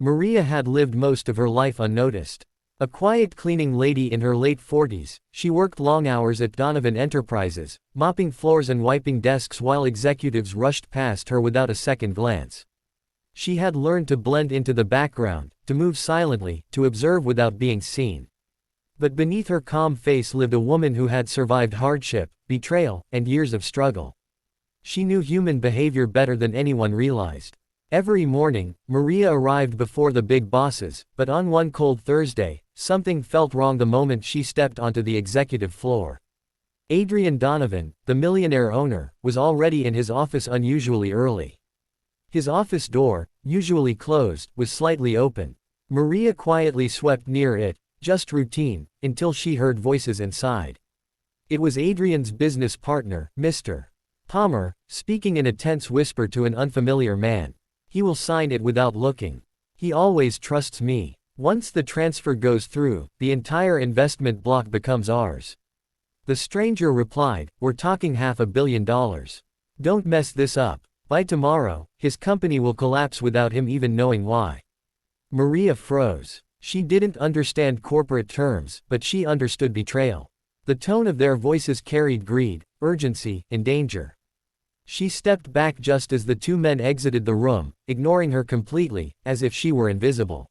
Maria had lived most of her life unnoticed. A quiet cleaning lady in her late 40s, she worked long hours at Donovan Enterprises, mopping floors and wiping desks while executives rushed past her without a second glance. She had learned to blend into the background, to move silently, to observe without being seen. But beneath her calm face lived a woman who had survived hardship, betrayal, and years of struggle. She knew human behavior better than anyone realized. Every morning, Maria arrived before the big bosses, but on one cold Thursday, something felt wrong the moment she stepped onto the executive floor. Adrian Donovan, the Millionaire owner, was already in his office unusually early. His office door, usually closed, was slightly open. Maria quietly swept near it, just routine, until she heard voices inside. It was Adrian's business partner, Mr. Palmer, speaking in a tense whisper to an unfamiliar man. "He will sign it without looking. He always trusts me. Once the transfer goes through, the entire investment block becomes ours." The stranger replied, "We're talking $500 million. Don't mess this up. By tomorrow, his company will collapse without him even knowing why." Maria froze. She didn't understand corporate terms, but she understood betrayal. The tone of their voices carried greed, urgency, and danger. She stepped back just as the two men exited the room, ignoring her completely, as if she were invisible.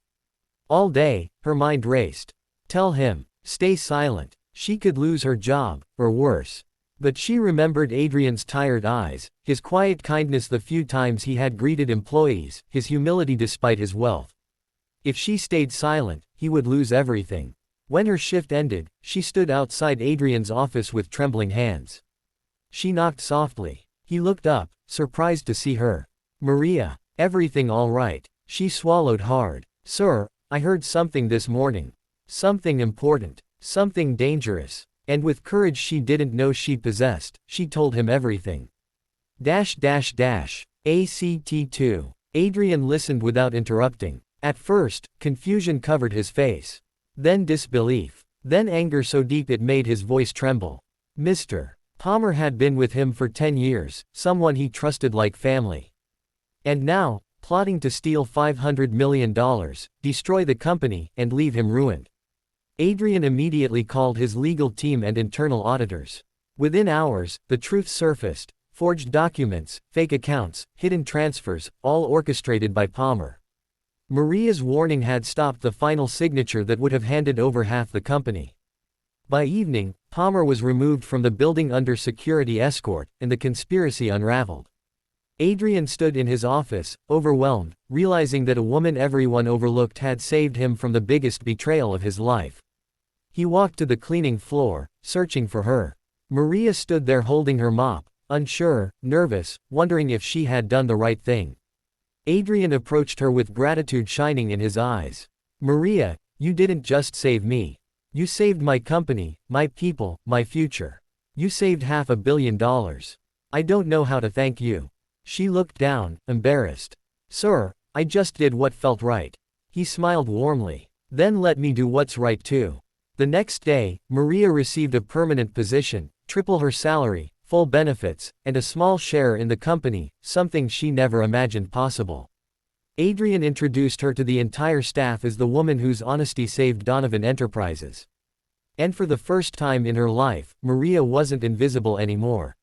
All day, her mind raced. Tell him, stay silent. She could lose her job, or worse. But she remembered Adrian's tired eyes, his quiet kindness the few times he had greeted employees, his humility despite his wealth. If she stayed silent, he would lose everything. When her shift ended, she stood outside Adrian's office with trembling hands. She knocked softly. He looked up, surprised to see her. "Maria, everything all right?" She swallowed hard. "Sir, I heard something this morning. Something important. Something dangerous." And with courage she didn't know she possessed, she told him everything. ACT2. Adrian listened without interrupting. At first, confusion covered his face. Then disbelief. Then anger so deep it made his voice tremble. Mr. Palmer had been with him for 10 years, someone he trusted like family. And now, plotting to steal $500 million, destroy the company, and leave him ruined. Adrian immediately called his legal team and internal auditors. Within hours, the truth surfaced: forged documents, fake accounts, hidden transfers, all orchestrated by Palmer. Maria's warning had stopped the final signature that would have handed over half the company. By evening, Palmer was removed from the building under security escort, and the conspiracy unraveled. Adrian stood in his office, overwhelmed, realizing that a woman everyone overlooked had saved him from the biggest betrayal of his life. He walked to the cleaning floor, searching for her. Maria stood there holding her mop, unsure, nervous, wondering if she had done the right thing. Adrian approached her with gratitude shining in his eyes. "Maria, you didn't just save me. You saved my company, my people, my future. You saved $500 million. I don't know how to thank you." She looked down, embarrassed. "Sir, I just did what felt right." He smiled warmly. "Then let me do what's right too." The next day, Maria received a permanent position, triple her salary, full benefits, and a small share in the company, something she never imagined possible. Adrian introduced her to the entire staff as the woman whose honesty saved Donovan Enterprises. And for the first time in her life, Maria wasn't invisible anymore.